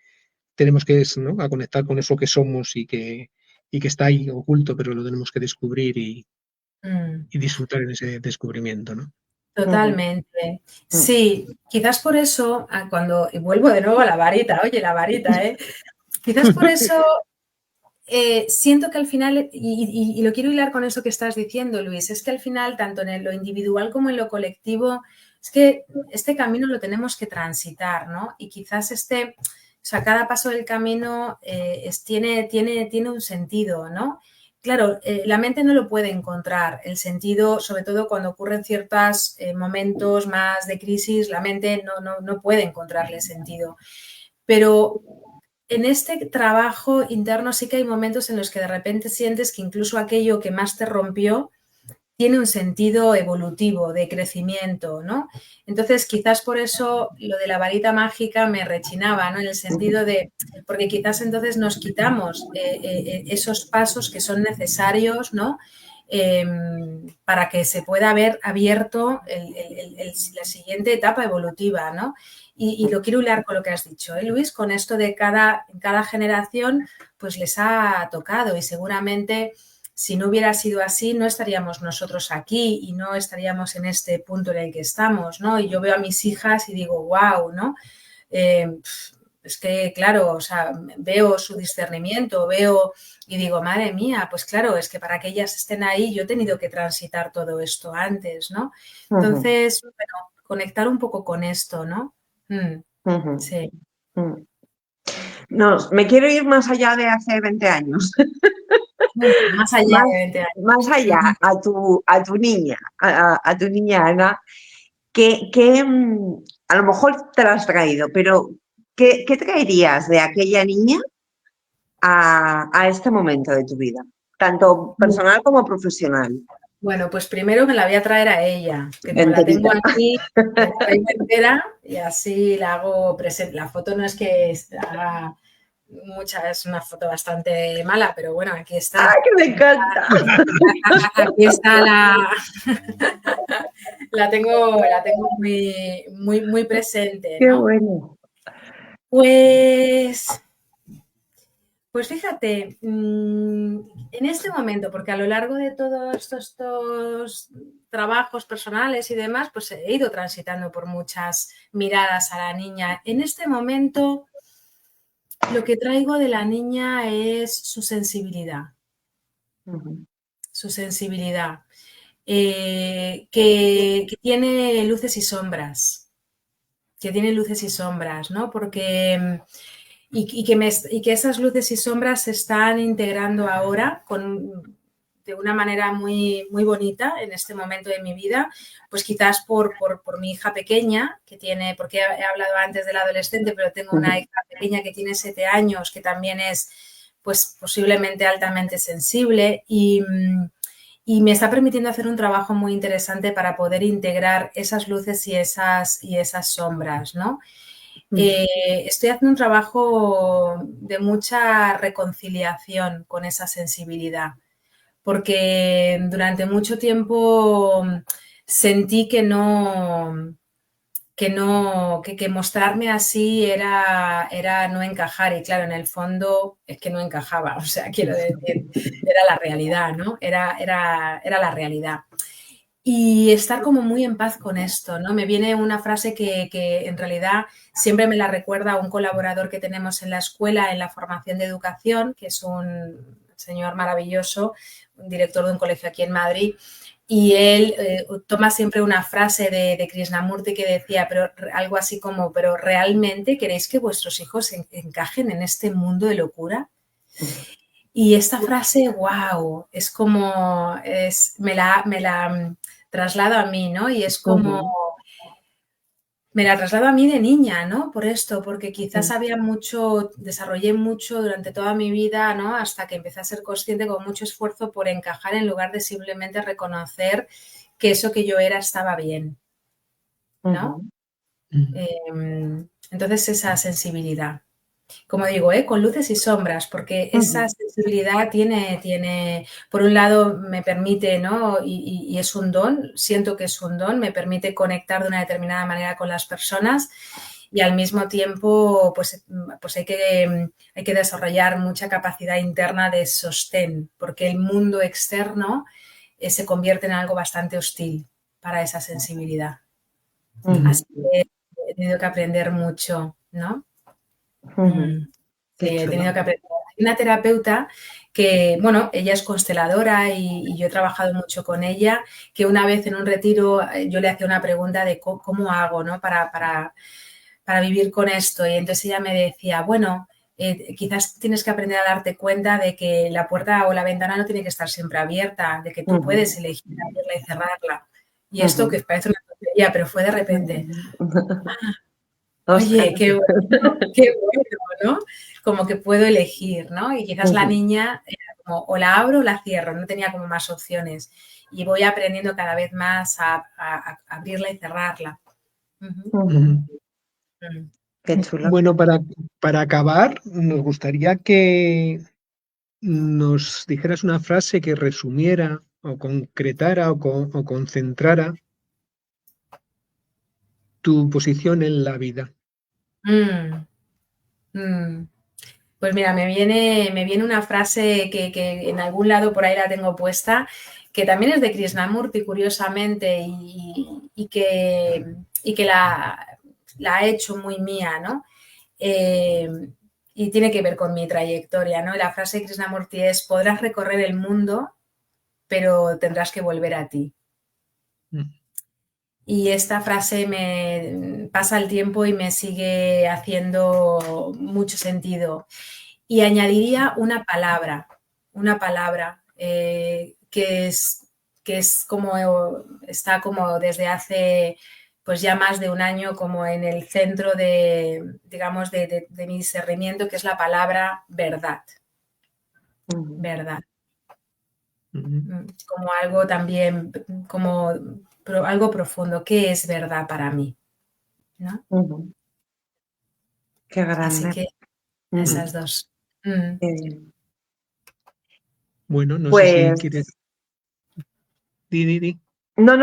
tenemos que, ¿no? A conectar con eso que somos y que está ahí oculto, pero lo tenemos que descubrir mm. y disfrutar en ese descubrimiento, ¿no? Ujú, Totalmente. ujú. Sí, quizás por eso, cuando, y vuelvo de nuevo a la varita, oye, la varita, ¿eh? Quizás por eso siento que al final, y lo quiero hilar con eso que estás diciendo, Luis, es que al final, tanto en lo individual como en lo colectivo, es que este camino lo tenemos que transitar, ¿no? Y quizás o sea, cada paso del camino tiene un sentido, ¿no? Claro, la mente no lo puede encontrar, el sentido, sobre todo cuando ocurren ciertos momentos más de crisis, la mente no puede encontrarle sentido. Pero en este trabajo interno sí que hay momentos en los que de repente sientes que incluso aquello que más te rompió tiene un sentido evolutivo, de crecimiento, ¿no? Entonces, quizás por eso lo de la varita mágica me rechinaba, ¿no? En el sentido de, porque quizás entonces nos quitamos esos pasos que son necesarios, ¿no? Eh, para que se pueda haber abierto la siguiente etapa evolutiva, ¿no? Y lo quiero hilar con lo que has dicho, Luis, con esto de cada generación, pues les ha tocado y seguramente si no hubiera sido así, no estaríamos nosotros aquí y no estaríamos en este punto en el que estamos, ¿no? Y yo veo a mis hijas y digo, wow, ¿no? Eh, es que, claro, o sea, veo su discernimiento, veo y digo, madre mía, pues claro, es que para que ellas estén ahí yo he tenido que transitar todo esto antes, ¿no? Ujú, Entonces, bueno, conectar un poco con esto, ¿no? ujú, Sí, ujú. No, me quiero ir más allá de hace 20 años, más allá más, de 20 años. más allá, a tu niña Ana, que a lo mejor te la has traído, pero ¿qué traerías de aquella niña a este momento de tu vida? Tanto personal como profesional, Bueno, pues primero me la voy a traer a ella, que como la tengo enterita. aquí, me la traigo entera y así la hago presente. La foto no es que haga mucha, es una foto bastante mala, pero bueno, aquí está. ¡Ay, que me encanta! Aquí está la tengo muy presente, ¡Qué ¿no? bueno! Pues Pues fíjate, en este momento, porque a lo largo de todos estos trabajos personales y demás, pues he ido transitando por muchas miradas a la niña. En este momento, lo que traigo de la niña es su sensibilidad, Ujú, su sensibilidad, que tiene luces y sombras, que tiene luces y sombras, ¿no? Porque y que esas luces y sombras se están integrando ahora de una manera muy bonita en este momento de mi vida, pues quizás por mi hija pequeña, que tiene, porque he hablado antes del adolescente, pero tengo una ujú, hija pequeña que tiene 7 años, que también es pues posiblemente altamente sensible y me está permitiendo hacer un trabajo muy interesante para poder integrar esas luces y esas sombras, ¿no? ujú, Estoy haciendo un trabajo de mucha reconciliación con esa sensibilidad, porque durante mucho tiempo sentí que mostrarme así era no encajar, y claro, en el fondo es que no encajaba, o sea, quiero decir, era la realidad, ¿no? Era la realidad. Y estar como muy en paz con esto, ¿no? Me viene una frase que en realidad siempre me la recuerda un colaborador que tenemos en la escuela, en la formación de educación, que es un señor maravilloso, un director de un colegio aquí en Madrid, y él toma siempre una frase de Krishnamurti que decía, pero algo así como, pero ¿realmente queréis que vuestros hijos encajen en este mundo de locura? Y esta frase, wow, es como, me la traslado a mí, ¿no? Y es como, me la traslado a mí de niña, ¿no? Por esto, porque quizás desarrollé mucho durante toda mi vida, ¿no? Hasta que empecé a ser consciente con mucho esfuerzo por encajar en lugar de simplemente reconocer que eso que yo era estaba bien, ¿no? Entonces esa sensibilidad. Como digo, con luces y sombras, porque esa sensibilidad tiene, por un lado me permite, ¿no? Y es un don, siento que es un don, me permite conectar de una determinada manera con las personas, y al mismo tiempo pues hay que desarrollar mucha capacidad interna de sostén, porque el mundo externo se convierte en algo bastante hostil para esa sensibilidad. Así que he tenido que aprender mucho, ¿no? Sí, he tenido que aprender. Hay una terapeuta que, bueno, ella es consteladora y yo he trabajado mucho con ella, que una vez en un retiro yo le hacía una pregunta de cómo hago, ¿no? para vivir con esto, y entonces ella me decía, bueno, quizás tienes que aprender a darte cuenta de que la puerta o la ventana no tiene que estar siempre abierta, de que tú puedes elegir abrirla y cerrarla. Y esto que parece una tontería, pero fue de repente, oye, qué bueno, ¿no? Como que puedo elegir, ¿no? Y quizás la niña era como, o la abro o la cierro, no tenía como más opciones. Y voy aprendiendo cada vez más a abrirla y cerrarla. Qué chulo. Bueno, para acabar, nos gustaría que nos dijeras una frase que resumiera o concretara o concentrara tu posición en la vida. Mm, mm. Pues mira, me viene una frase que en algún lado por ahí la tengo puesta, que también es de Krishnamurti, curiosamente, y que la ha hecho muy mía, ¿no? Y tiene que ver con mi trayectoria, ¿no? La frase de Krishnamurti es: podrás recorrer el mundo, pero tendrás que volver a ti. Y esta frase me pasa el tiempo y me sigue haciendo mucho sentido. Y añadiría una palabra que es como, está como desde hace pues ya más de un año como en el centro digamos, de mi discernimiento, que es la palabra verdad. Verdad. Como algo también, como algo profundo. ¿Qué es verdad para mí? ¿No? Qué grande. Así que esas dos. Bueno, no pues, sé si quieres. Di. No,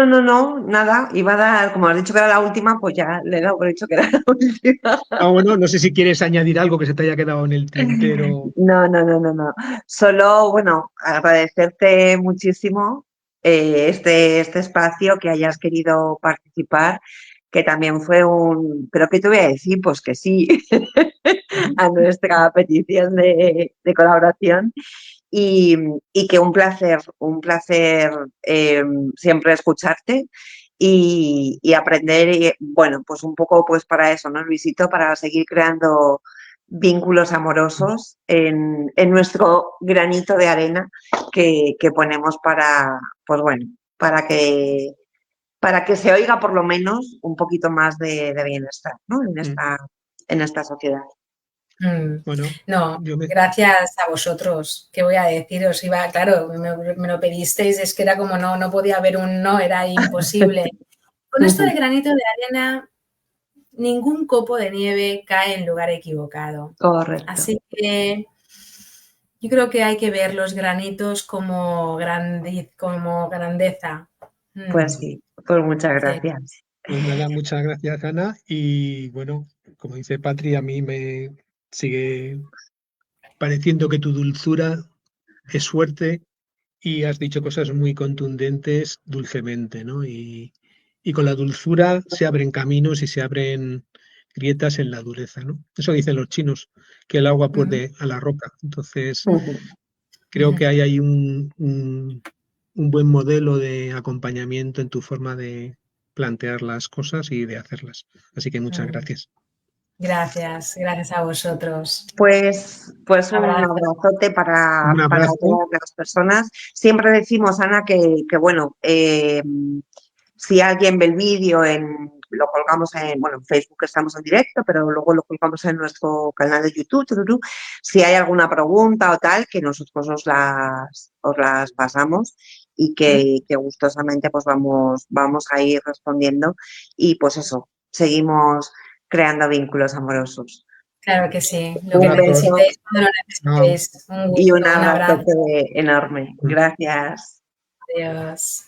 nada. Iba a dar, como has dicho que era la última, pues ya le he dado por dicho que era la última. Bueno, no sé si quieres añadir algo que se te haya quedado en el tintero. No. Solo, bueno, agradecerte muchísimo este espacio, que hayas querido participar, que también fue pero ¿qué te voy a decir? Pues que sí, a nuestra petición de colaboración. Y que un placer siempre escucharte y aprender, y, bueno, pues un poco pues para eso, ¿no, Luisito? Para seguir creando vínculos amorosos en nuestro granito de arena que ponemos pues bueno, para que se oiga por lo menos un poquito más de bienestar, ¿no? En esta sociedad. Bueno, no, gracias a vosotros. ¿Qué voy a decir? Os iba, claro, me lo pedisteis, es que era como no podía haber un no, era imposible. Con esto de granito de arena, ningún copo de nieve cae en lugar equivocado. Correcto. Así que Yo creo que hay que ver los granitos como grandeza. Pues sí, pues muchas Sí. gracias. Pues nada, muchas gracias, Ana. Y bueno, como dice Patri, a mí me sigue pareciendo que tu dulzura es fuerte y has dicho cosas muy contundentes dulcemente, ¿no? Y con la dulzura se abren caminos y se abren grietas en la dureza, ¿no? Eso dicen los chinos, que el agua puede a la roca. Entonces, creo que hay ahí un buen modelo de acompañamiento en tu forma de plantear las cosas y de hacerlas. Así que muchas gracias. Gracias a vosotros. Pues Un un abrazo. abrazote Un para abrazo. todas las personas. Siempre decimos, Ana, que bueno, si alguien ve el vídeo, lo colgamos en Facebook estamos en directo, pero luego lo colgamos en nuestro canal de YouTube. Si hay alguna pregunta o tal, que nosotros os las pasamos y que gustosamente pues vamos a ir respondiendo y pues eso, seguimos creando vínculos amorosos. Claro que sí. Lo Un que beso necesitéis, cuando lo necesitéis. Un y gusto, un un abrazo. abrazo enorme. Gracias. Adiós.